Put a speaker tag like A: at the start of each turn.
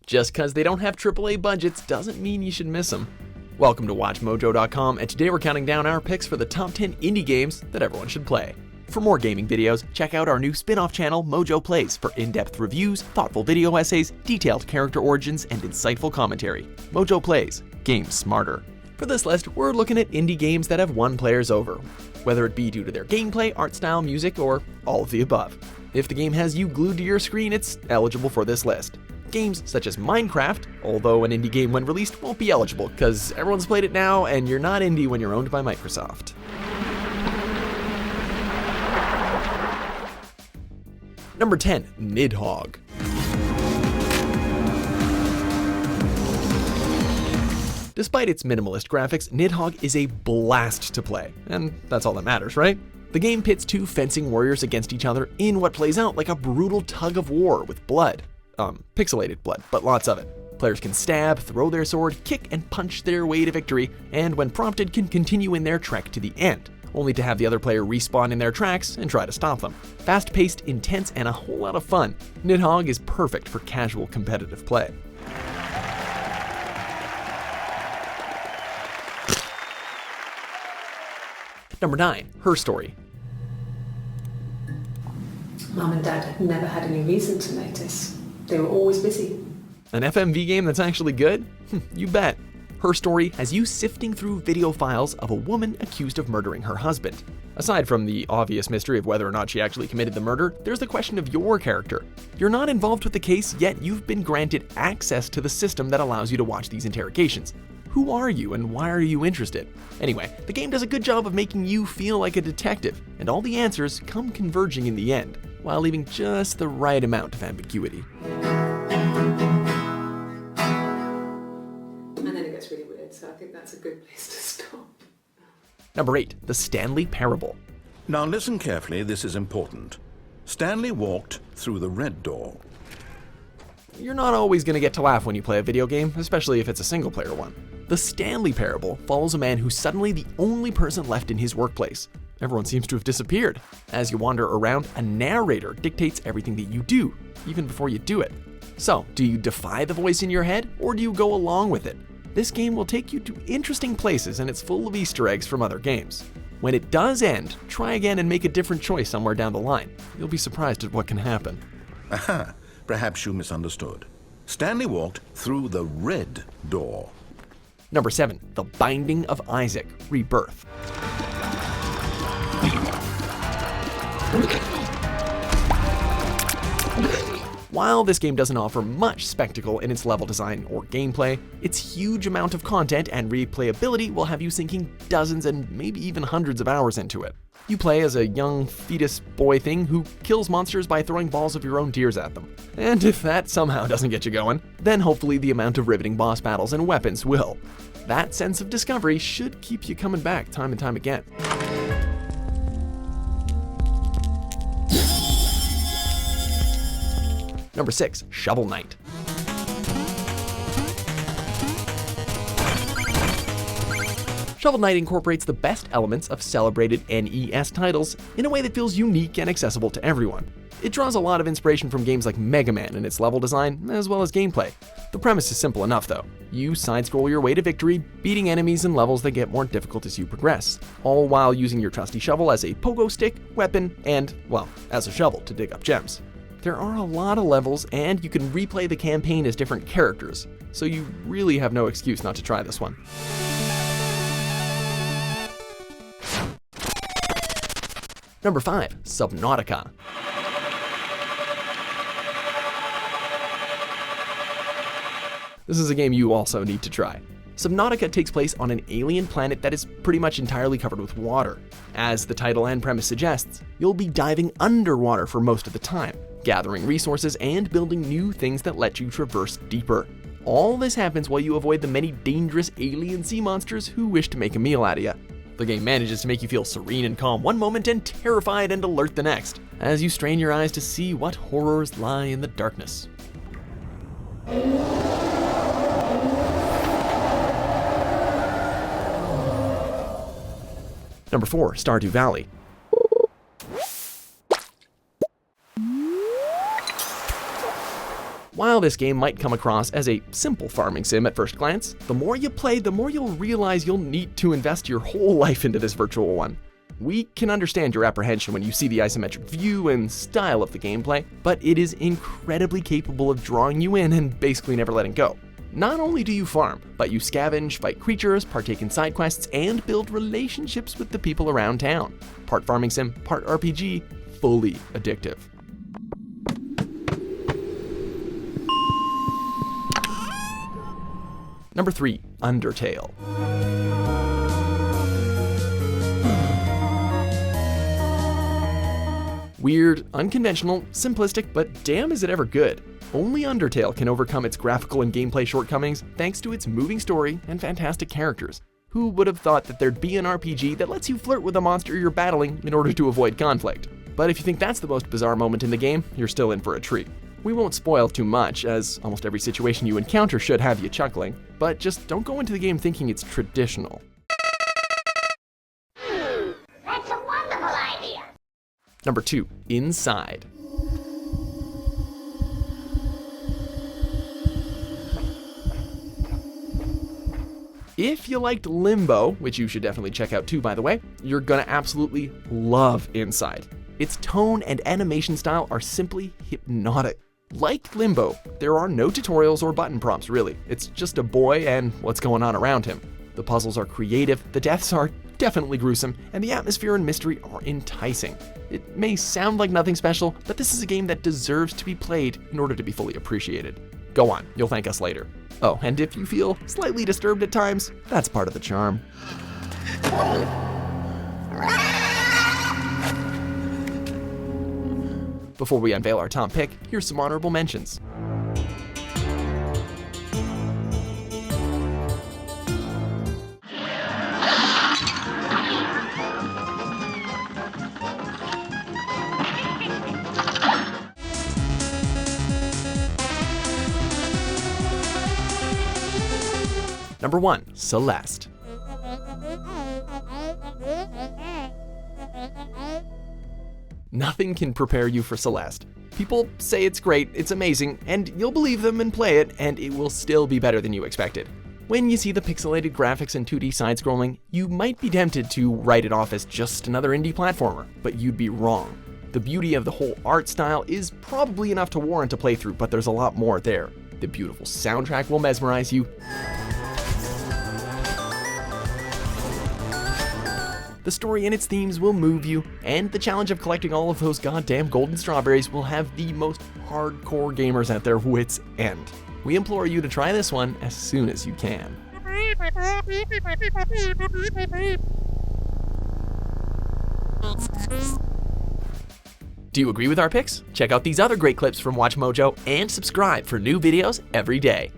A: Just because they don't have AAA budgets doesn't mean you should miss them. Welcome to WatchMojo.com, and today we're counting down our picks for the top 10 indie games that everyone should play. For more gaming videos, check out our new spin-off channel, Mojo Plays, for in-depth reviews, thoughtful video essays, detailed character origins, and insightful commentary. Mojo Plays, games smarter. For this list, we're looking at indie games that have won players over, whether it be due to their gameplay, art style, music, or all of the above. If the game has you glued to your screen, it's eligible for this list. Games such as Minecraft, although an indie game when released won't be eligible because everyone's played it now and you're not indie when you're owned by Microsoft. Number 10, Nidhogg. Despite its minimalist graphics, Nidhogg is a blast to play, and that's all that matters, right? The game pits two fencing warriors against each other in what plays out like a brutal tug of war with blood. Pixelated blood, but lots of it. Players can stab, throw their sword, kick, and punch their way to victory, and when prompted can continue in their trek to the end, only to have the other player respawn in their tracks and try to stop them. Fast-paced, intense, and a whole lot of fun, Nidhogg is perfect for casual competitive play. Number 9, Her Story.
B: Mum and Dad had never had any reason to notice. They were always busy.
A: An FMV game that's actually good? You bet. Her Story has you sifting through video files of a woman accused of murdering her husband. Aside from the obvious mystery of whether or not she actually committed the murder, there's the question of your character. You're not involved with the case, yet you've been granted access to the system that allows you to watch these interrogations. Who are you and why are you interested? Anyway, the game does a good job of making you feel like a detective, and all the answers come converging in the end, while leaving just the right amount of ambiguity.
B: And then it gets really weird, so I think that's a good place to stop.
A: Number 8, The Stanley Parable.
C: Now listen carefully, this is important. Stanley walked through the red door.
A: You're not always going to get to laugh when you play a video game, especially if it's a single-player one. The Stanley Parable follows a man who's suddenly the only person left in his workplace. Everyone seems to have disappeared. As you wander around, a narrator dictates everything that you do, even before you do it. So, do you defy the voice in your head, or do you go along with it? This game will take you to interesting places, and it's full of Easter eggs from other games. When it does end, try again and make a different choice somewhere down the line. You'll be surprised at what can happen.
C: Aha, perhaps you misunderstood. Stanley walked through the red door.
A: Number 7, The Binding of Isaac, Rebirth. While this game doesn't offer much spectacle in its level design or gameplay, its huge amount of content and replayability will have you sinking dozens and maybe even hundreds of hours into it. You play as a young fetus boy thing who kills monsters by throwing balls of your own tears at them. And if that somehow doesn't get you going, then hopefully the amount of riveting boss battles and weapons will. That sense of discovery should keep you coming back time and time again. Number 6, Shovel Knight. Shovel Knight incorporates the best elements of celebrated NES titles in a way that feels unique and accessible to everyone. It draws a lot of inspiration from games like Mega Man in its level design, as well as gameplay. The premise is simple enough though. You side-scroll your way to victory, beating enemies in levels that get more difficult as you progress, all while using your trusty shovel as a pogo stick, weapon, and, well, as a shovel to dig up gems. There are a lot of levels, and you can replay the campaign as different characters, so you really have no excuse not to try this one. Number 5, Subnautica. This is a game you also need to try. Subnautica takes place on an alien planet that is pretty much entirely covered with water. As the title and premise suggests, you'll be diving underwater for most of the time, gathering resources and building new things that let you traverse deeper. All this happens while you avoid the many dangerous alien sea monsters who wish to make a meal out of you. The game manages to make you feel serene and calm one moment and terrified and alert the next, as you strain your eyes to see what horrors lie in the darkness. Number 4, Stardew Valley. While this game might come across as a simple farming sim at first glance, the more you play, the more you'll realize you'll need to invest your whole life into this virtual one. We can understand your apprehension when you see the isometric view and style of the gameplay, but it is incredibly capable of drawing you in and basically never letting go. Not only do you farm, but you scavenge, fight creatures, partake in side quests, and build relationships with the people around town. Part farming sim, part RPG, fully addictive. Number 3, Undertale. Weird, unconventional, simplistic, but damn is it ever good. Only Undertale can overcome its graphical and gameplay shortcomings thanks to its moving story and fantastic characters. Who would have thought that there'd be an RPG that lets you flirt with a monster you're battling in order to avoid conflict? But if you think that's the most bizarre moment in the game, you're still in for a treat. We won't spoil too much, as almost every situation you encounter should have you chuckling, but just don't go into the game thinking it's traditional.
D: That's a wonderful idea.
A: Number 2, Inside. If you liked Limbo, which you should definitely check out too, by the way, you're gonna absolutely love Inside. Its tone and animation style are simply hypnotic. Like Limbo, there are no tutorials or button prompts really. It's just a boy and what's going on around him. The puzzles are creative, the deaths are definitely gruesome, and the atmosphere and mystery are enticing. It may sound like nothing special, but this is a game that deserves to be played in order to be fully appreciated. Go on, you'll thank us later. Oh, and if you feel slightly disturbed at times, that's part of the charm. Before we unveil our top pick, here's some honorable mentions. Number 1, Celeste. Nothing can prepare you for Celeste. People say it's great, it's amazing, and you'll believe them and play it, and it will still be better than you expected. When you see the pixelated graphics and 2D side-scrolling, you might be tempted to write it off as just another indie platformer, but you'd be wrong. The beauty of the whole art style is probably enough to warrant a playthrough, but there's a lot more there. The beautiful soundtrack will mesmerize you. The story and its themes will move you, and the challenge of collecting all of those goddamn golden strawberries will have the most hardcore gamers at their wits' end. We implore you to try this one as soon as you can. Do you agree with our picks? Check out these other great clips from WatchMojo and subscribe for new videos every day.